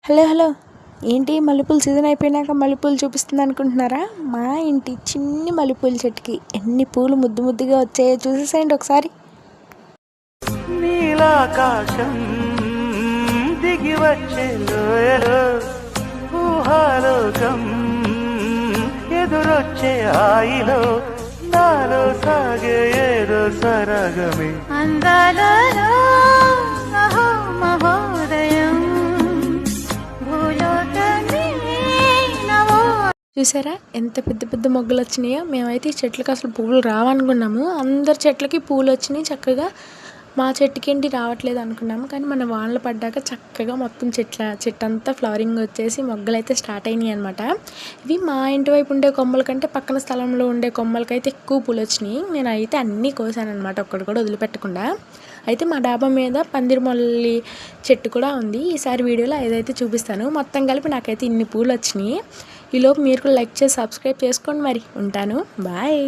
Hello hello ఏంటి మల్లెపూలు season అయిపోయినాక మల్లెపూలు చూపిస్తుంది అనుకుంటున్నారా? మా ఇంటి చిన్ని మల్లెపూల చెట్టుకి ఎన్ని పూలు ముద్దు ముద్దుగా వచ్చాయో చూసేసేయండి ఒకసారి. నీలాకాశం దిగి వచ్చే లోయలో ఊహాలోకం ఎదురొచ్చే హాయిలో నాలో సాగే ఏదో సరగమే అందాలలో మహోదయం చూసారా ఎంత పెద్ద పెద్ద మొగ్గలు వచ్చినాయో. మేమైతే ఈ చెట్లకి అసలు పువ్వులు రావనుకున్నాము. అందరి చెట్లకి పూలు వచ్చినాయి చక్కగా, మా చెట్టుకి ఏంటి రావట్లేదు అనుకున్నాము. కానీ మన వానలు పడ్డాక చక్కగా మొత్తం చెట్టు అంతా ఫ్లవరింగ్ వచ్చేసి మొగ్గలు అయితే స్టార్ట్ అయినాయి అనమాట. ఇవి మా ఇంటి వైపు ఉండే కొమ్మల కంటే పక్కన స్థలంలో ఉండే కొమ్మలకైతే ఎక్కువ పూలు వచ్చినాయి. నేను అయితే అన్నీ కోసాను అనమాట, ఒక్కటి కూడా వదిలిపెట్టకుండా. అయితే మా డాబా మీద పందిరి మొల్లి చెట్టు కూడా ఉంది. ఈసారి వీడియోలో ఏదైతే చూపిస్తాను. మొత్తం కలిపి నాకైతే ఇన్ని పూలు వచ్చినాయి. ఈలోపు మీరు కూడా లైక్ చేసి సబ్స్క్రైబ్ చేసుకోండి. మరి ఉంటాను, బాయ్.